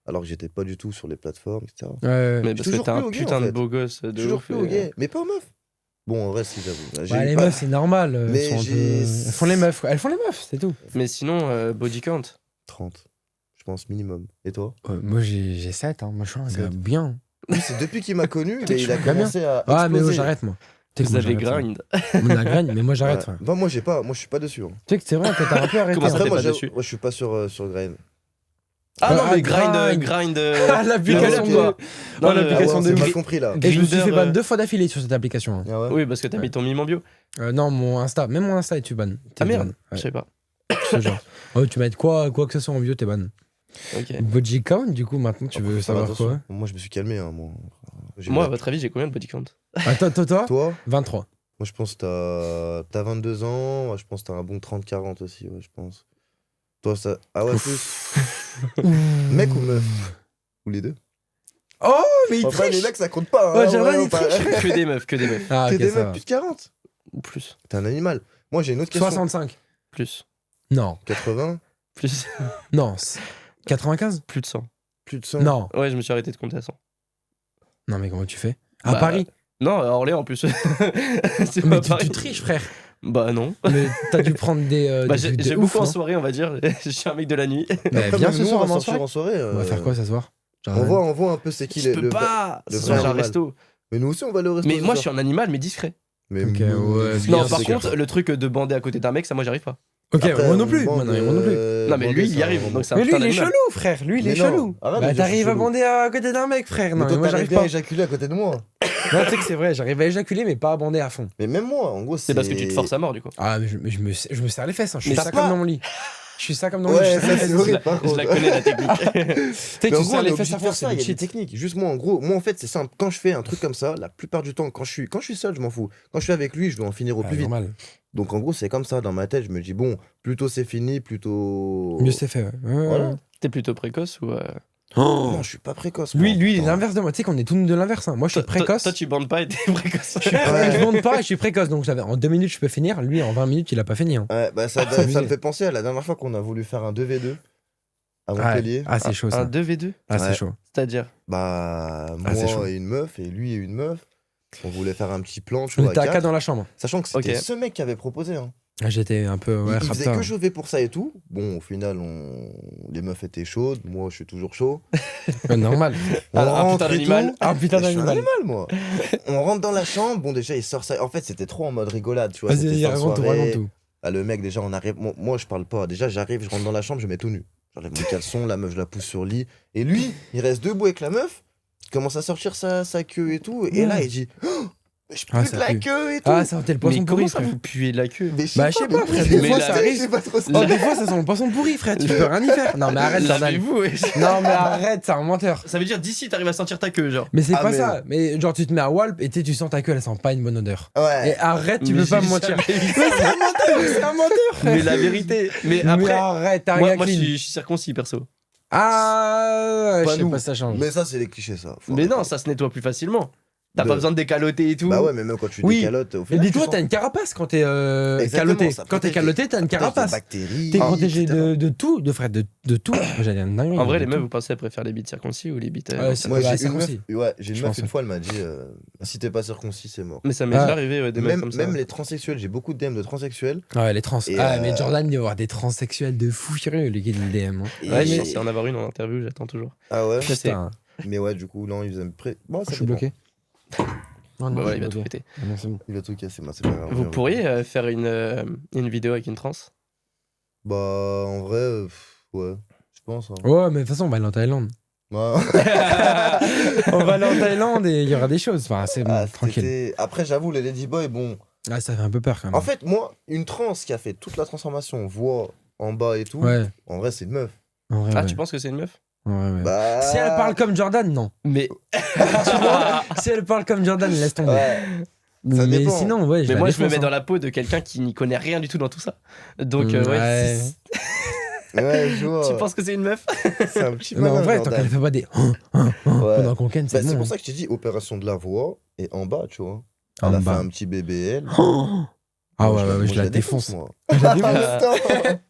Alors que j'étais pas du tout sur les plateformes, etc. Ouais. mais parce que toujours t'es un plus au gay, putain en de fait. beau gosse de Toujours ouf. plus au gay, mais pas aux meufs. Bon, en vrai, si j'avoue. J'ai Bah, eu les pas- meufs, c'est normal. Mais Elles, sont un peu- j'ai- elles font les meufs. Elles font les meufs, c'est tout. Mais sinon, body count. 30, je pense, minimum. Et toi? Moi, j'ai 7. Hein. Moi, je suis un gars Sept. bien. Lui, c'est depuis qu'il m'a connu, Putain, il a je suis un gars commencé à Ah, mais exploser. j'arrête, moi. Tu sais que Vous moi, avez j'arrête, grind. On a graine, mais moi, j'arrête. Ouais. frère. Bah, moi, moi, je suis pas dessus. Hein. Tu sais que c'est vrai que t'as un peu arrêté. Comment ça, hein. t'es moi, pas dessus je suis pas sur Grind. Ah non, Ah, mais grind. grind. Ah, l'application ok. de. Non, Non, le- l'application on de s'est ouf. pas compris là. Et je me suis Grinder, fait ban 2 fois d'affilée sur cette application. hein. Ah ouais Oui, parce que t'as mis ton mime en bio. Non, mon Insta. Même mon Insta, tu ban. Ah merde, ban. je Ouais, sais pas. je te jure. Oh, tu mets quoi que ce soit en bio, t'es ban. Ok. Body count, du coup, maintenant, tu Après, veux faut faire savoir attention. quoi Moi, je me suis calmé. Hein, moi, Moi, à votre avis, j'ai combien de body count? Attends, toi Toi, 23. moi, je pense que t'as 22 ans. Moi, je pense que t'as un bon 30-40 aussi, ouais, je pense. Toi, ça. Ah ouais, plus. Mec ou meuf? Ou les deux? Oh, mais il Enfin, les triche. mecs, ça compte pas. Ouais, hein, Jordan, vraiment il pas. triche. Que des meufs, que des meufs. Ah, T'es ok, des ça mecs va. plus de 40. Ou plus. T'es un animal. Moi, j'ai une autre question. 65. Plus. Non. 80, Plus. Non. 95 Plus de 100. plus de 100. Non. Ouais, je me suis arrêté de compter à 100. Non, mais comment tu fais À Bah, Paris Non, à Orléans en plus. C'est Mais pas tu pareil. triches, frère. Bah non. Mais t'as dû prendre des. Bah, des j'ai trucs de j'ai ouf, beaucoup en non soirée, on va dire. Je suis un mec de la nuit. Mais Après, viens même ce nous, soir, on on va va sortir en soirée. On va faire quoi ce soir On voit un peu c'est qui Je le peux pas. le Ce vrai soir, j'ai un animal. resto. Mais nous aussi, on va aller au resto. Mais ce moi, je soir. suis un animal, mais discret. Mais Ok, nous- ouais, nous- bien Non, sûr, par c'est contre, le truc de bander à côté d'un mec, ça, moi, j'arrive pas. Ok, Après, moi non on plus. bande, Moi non plus. Non, mais bander, lui, il c'est y un arrive. moment. Donc, c'est un Mais lui, putain il est d'animal. chelou, frère. Lui, il est Mais non, chelou. arrête de Bah, dire t'arrives à chelou. bander à côté d'un mec, frère. Non, Mais mais toi, moi, t'arrives j'arrive bien à pas. éjaculer à côté de moi. Non, tu sais que c'est vrai, j'arrive à éjaculer, mais pas à bander à fond. Mais même moi, en gros, c'est. C'est parce que tu te forces à mort, du coup. Ah, mais je me serre les fesses. Hein. Je Mais suis t'as ça pas- comme dans mon lit. Je suis ça comme dans mon Ouais, lit. ça, c'est horrible, par Je la contre. connais, la technique. Tu sais, Mais en tu gros, serres on est les obligé fesses de à faire force, ça, il y a c'est des techniques. Juste moi, en gros, moi en fait, c'est simple. Quand je fais un truc comme ça, la plupart du temps, quand je suis seul, je m'en fous. Quand je suis avec lui, je dois en finir au plus vite. normal. Donc en gros, c'est comme ça dans ma tête. Je me dis, bon, plutôt c'est fini, plutôt. Mieux c'est fait, ouais. Ouais, Voilà. ouais. T'es plutôt précoce ou. Non, je suis pas précoce. Lui, moi. il est Attends. l'inverse de moi. Tu sais qu'on est tous de l'inverse. Hein. Moi, je suis précoce. Toi, tu bandes pas et t'es précoce. Je monte pas et je suis précoce. Donc, en 2 minutes, je peux finir. Lui, en 20 minutes, il a pas fini. Hein. Ouais, bah ça abusé. me fait penser à la dernière fois qu'on a voulu faire un 2v2 à Montpellier. Ah, c'est chaud ça. Un 2v2, Ah, c'est Ouais. chaud. c'est-à-dire. Bah, Ah, c'est chaud. moi et une meuf, et lui et une meuf. On voulait faire un petit plan, tu On vois, était à à 4 quatre. dans la chambre. Sachant que c'était Ok. ce mec qui avait proposé. Hein. J'étais un peu Il faisait raptor. que chauffer pour ça et tout. Bon, au final, les meufs étaient chaudes. Moi, je suis toujours chaud. Normal. On Un rentre putain et d'animal. tout. Ah putain Je suis un d'animal. animal, moi. On rentre dans la chambre. Bon, déjà, il sort ça. En fait, c'était trop en mode rigolade, tu vois. Vas-y, C'était fin de raconte tout, soirée. raconte tout. Ah, le mec, déjà, on arrive. Moi, je parle pas. Déjà, j'arrive, je rentre dans la chambre, je mets tout nu. J'enlève mes caleçons, la meuf, je la pousse sur le lit. Et lui, il reste debout avec la meuf. Il commence à sortir sa queue et tout. Et là, il dit oh, mais je pue de ça la pue. queue et tout. Ah, ça sentait le poisson Mais comment pourri, ça frère. vous puez de la queue? Mais Bah, je sais pas, frère. mais Des fois, la- ça arrive. C'est pas trop ça. Oh, des fois, ça sent le poisson pourri, frère. Tu peux rien y faire. Non, mais arrête, Jordan. Lavez-vous, ouais. Non, mais arrête, c'est un menteur. Ça veut dire d'ici, t'arrives à sentir ta queue, genre. Mais c'est Ah, pas mais ça. Mais genre, tu te mets à Walp et tu sens ta queue, elle sent pas une bonne odeur. Ouais. Et arrête, tu Mais peux pas j'ai me mentir. jamais vu Mais c'est un menteur, c'est un menteur, frère. Mais la vérité. Mais Mais après, arrête, t'es un moi, gars moi, je clean. suis circoncis, perso. Ah, Pas je sais nous. pas si ça change. Mais ça, c'est les clichés, ça. Faut Mais non, arrêter. ça se nettoie plus facilement. T'as De- pas besoin de décaloter et tout. Bah ouais, mais même quand tu Oui. décalotes, au Et final. dis-toi, tu t'as sens- une carapace quand t'es Exactement, caloté. ça Quand t'es protège caloté, t'as une des carapace. bactéries. T'es protégé etc. de tout, de tout. Moi, j'allais dire une dinguerie. En vrai, de les tout. meufs, vous pensez, elles préfèrent les bites circoncis ou les bites. Ouais, c'est- Moi, Bah, j'ai une meuf, circoncis. ouais, j'ai une Je meuf pense. une fois, elle m'a dit si t'es pas circoncis, c'est mort. Mais ça m'est Ah. déjà arrivé, ouais, des meufs Même, comme ça. même les transsexuels, j'ai beaucoup de DM de transsexuels. Ouais, les trans. Et, Ah, mais Jordan, il doit y avoir des transsexuels de fou furieux, les gars de DM. Hein. Et- Ouais, je suis censé en avoir une en interview, j'attends toujours. Ah ouais. Putain, Mais ouais, du coup, non, il faisait Bon, ça je suis dépend. bloqué. Non, Bah je ouais, suis il va tout bloqué. péter. Non, c'est bon. Il a tout cassé, moi, c'est pas grave. Vous pourriez faire une vidéo avec une trans? Bah, en vrai, ouais, je pense. Hein. Ouais, mais de toute façon, on va aller en Thaïlande. Ouais. On va aller en Thaïlande et il y aura des choses. Enfin, c'est bon, Ah, tranquille. c'était- Après, j'avoue, les Ladyboys, bon. Ah, ça fait un peu peur quand même. En fait, moi, une trans qui a fait toute la transformation, voix en bas et tout, Ouais, en vrai, c'est une meuf. en vrai. Ah, ouais. tu penses que c'est une meuf? En vrai, ouais. Bah. Si elle parle comme Jordan, non. Mais. Tu vois, si elle parle comme Jordan, laisse tomber. Ouais. Ça mais dépend. sinon, ouais, je Mais la moi, je me défonce, mets hein. dans la peau de quelqu'un qui n'y connaît rien du tout dans tout ça. Donc, Ouais. ouais. Ouais, je vois. Tu penses que c'est une meuf? C'est un petit Mais en malin, vrai, tant Jordan. qu'elle fait pas des Ouais. pendant qu'on ken, Bah, c'est c'est bon. pour ça que je t'ai dit opération de la voix et en bas, tu vois. En Elle a bas. fait un petit bébé, elle. Ah Moi, ouais, ouais, moi, je la défonce. moi. Je la défonce. Putain.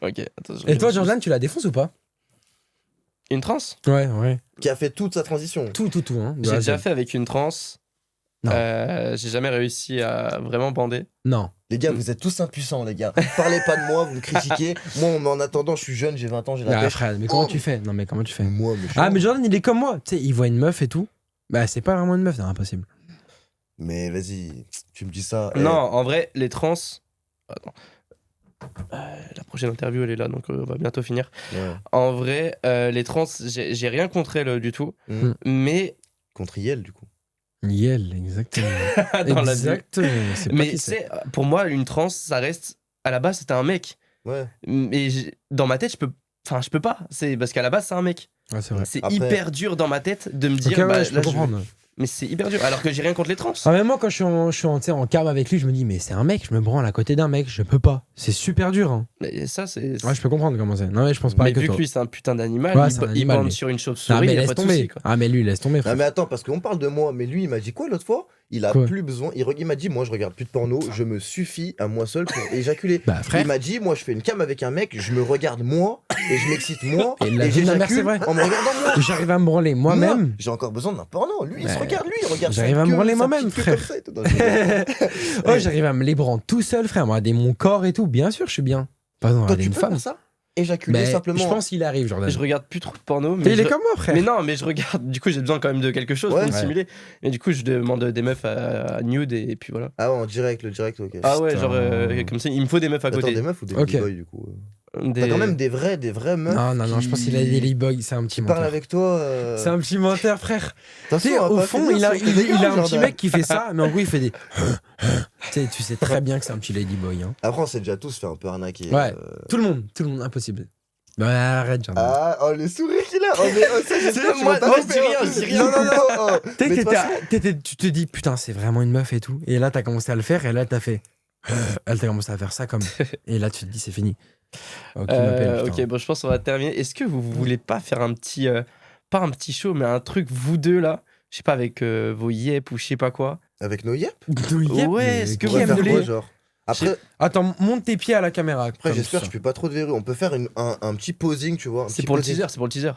Ok, attends. je Et toi, réfléchis. Jordan, tu la défonces ou pas? Une trans? Ouais, ouais. Qui a fait toute sa transition. Tout, hein. J'ai déjà fait avec une trans. Non. J'ai jamais réussi à vraiment bander. Non. Les gars, vous êtes tous impuissants, les gars. Parlez pas de moi, vous me critiquez. Moi, en attendant, je suis jeune, j'ai 20 ans, j'ai la Ah, pêche. frère, mais comment tu fais? Non, mais comment tu fais? Moi, mais Ah, mais Jordan, il est comme moi. Tu sais, il voit une meuf et tout. Bah, c'est pas vraiment une meuf, c'est impossible. Mais vas-y, tu me dis ça. Non, en vrai, les trans. Attends. La prochaine interview, elle est là, donc on va bientôt finir. Ouais. En vrai, les trans, j'ai rien contre elles du tout. Mhm. Mais. Contre Yel, du coup. Yel, exactement. dans la vie. Exactement. C'est pas Mais qui c'est. c'est pour moi, une trans, ça reste. À la base, c'était un mec. Ouais. Mais dans ma tête, je peux. Enfin, je peux pas. C'est parce qu'à la base, c'est un mec. Ouais, c'est vrai. C'est Après- hyper dur dans ma tête de me Ok, dire. ouais, bah, je là, peux comprendre. Mais c'est hyper dur. Alors que j'ai rien contre les trans. Ah, mais moi, quand je suis en, tu sais, en cam avec lui, je me dis, mais c'est un mec, je me branle à côté d'un mec, je peux pas. C'est super dur. Hein. Mais ça, c'est. Ouais, je peux comprendre comment c'est. Non, mais je pense pas Mais que vu toi. que lui, c'est un putain d'animal, Ouais, il, c'est un il animal, bande lui. sur une Ah, chauve-souris, mais il y a laisse pas de tomber. souci. Quoi. Ah, mais lui, laisse tomber, Non, frère. mais attends, parce qu'on parle de moi, mais lui, il m'a dit quoi l'autre fois? Il a Quoi plus besoin. Il m'a dit, moi, je regarde plus de porno, je me suffis à moi seul pour éjaculer. Bah, frère. Il m'a dit, moi, je fais une cam avec un mec, je me regarde moi, et je m'excite moi, Et la vie de ma mère, c'est j'éjacule vrai. en me regardant moi. J'arrive à me branler moi-même. Moi, j'ai encore besoin d'un porno. Lui, il se Ouais. regarde, lui, il regarde. J'arrive sa à me queue, branler sa moi-même, petite queue frère. comme ça et tout. Non, je- Oh, j'arrive à me les branler tout seul, frère. Moi, des mon corps et tout. Bien sûr, je suis bien. Pas dans Toi, regarder tu une peux femme. faire ça? Éjaculer Mais simplement. je pense qu'il arrive, Jordan. Je regarde plus trop de porno. Mais Mais, il je... est comme moi, frère. mais non, mais je regarde. Du coup, j'ai besoin quand même de quelque chose Ouais. pour me Ouais. simuler. Et du coup, je demande des meufs à nude et puis voilà. Ah ouais, en direct, le direct, ok. Ah ouais, Putain. genre comme ça, il me faut des meufs à Attends, côté. des meufs ou des Ok. boys du coup? Des- T'as quand même des vraies meufs. Non, je pense qu'il a des Layboys. C'est un petit qui parlent menteur. avec toi. C'est un petit menteur, frère. De Tu toute sais, façon, on va au pas fond, finir il a, sur il, tes il a un Jordan. petit mec qui fait ça, mais en gros, il fait des. Tu sais très bien que c'est un petit ladyboy. Hein. Après, on s'est déjà tous fait un peu arnaquer. Ouais. Tout le monde, impossible. Bah, arrête, Jordan. Ah, oh, le sourire qu'il a! Oh, mais oh, ça, j'espère que tu moi, vas moi, pas je dis faire. rien, je dis rien. Non, non, non, oh. Tu sais Mais que de toute façon- tu te dis, putain, c'est vraiment une meuf et tout. Et là, t'as commencé à le faire, et là, t'as fait. Elle t'a commencé à faire ça comme. Et là, tu te dis, c'est fini. Ok, ok, bon, je pense qu'on va terminer. Est-ce que vous voulez pas faire un petit. Pas un petit show, mais un truc, vous deux là? Je sais pas, avec vos yep ou je sais pas quoi. Avec nos yep? Ouais, est-ce que On vous va faire voulez- quoi, genre? Après, Attends, monte tes pieds à la caméra. comme j'espère ça. que je fais pas trop de verrues. On peut faire un petit posing, tu vois. un C'est petit pour le posing. teaser, c'est pour le teaser.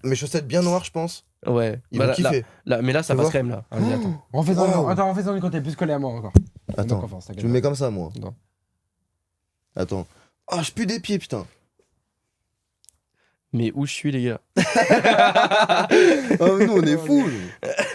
Mes chaussettes bien noires, je pense. Ouais. Ils Bah, vont là, kiffer. mais là, ça Tu passe vois quand même là. Vas-y, attends. On fait ça, Wow. attends, on fait ça quand t'es plus collé à moi encore. Attends, tu me mets comme ça, moi. Non. Attends. Ah, je pue des pieds, putain. Mais où je suis, les gars? Oh, mais nous, on est fous.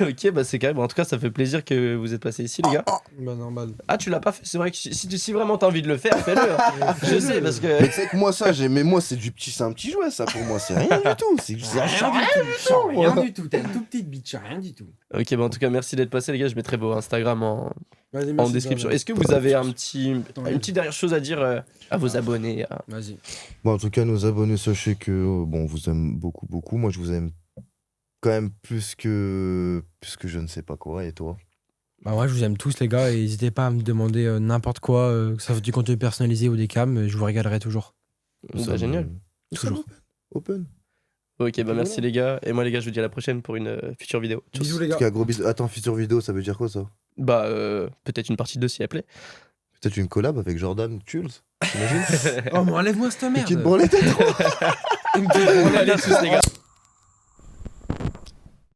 Ok, bah c'est carré. Bon, en tout cas, ça fait plaisir que vous êtes passés ici, les gars. Bah, normal. Ah, tu l'as pas fait? C'est vrai que si vraiment t'as envie de le faire, fais-le. Je sais, parce que. Mais tu sais que moi, ça, mais moi, c'est un petit jouet, ça, pour moi. C'est rien du tout. C'est Rien du tout. T'es une toute petite bitch, rien du tout. Ok, bah en tout cas, merci d'être passé, les gars. Je mettrai vos Instagram en Vas-y, description. Est-ce que vous avez une petite dernière chose à dire à vos abonnés? Vas-y. Bon, en tout cas, nos abonnés, sachez que bon, on vous aime beaucoup, beaucoup. Moi, je vous aime quand même plus que je ne sais pas quoi. Et toi? Bah ouais, je vous aime tous les gars et n'hésitez pas à me demander n'importe quoi, que ça soit du contenu personnalisé ou des cams, je vous régalerai toujours. Bah, génial. Toujours. Open. Ok, bah merci les gars. Et moi, les gars, je vous dis à la prochaine pour une future vidéo. Tchuss. Bisous les En gars. tout cas, gros bisous. Attends, future vidéo, ça veut dire quoi, ça? Bah, peut-être une partie 2 s'il plaît. Peut-être une collab avec Jordan ou Tules? T'imagines? Oh, mais enlève-moi cette merde. Petite branlette à trois. Allez, tous les gars.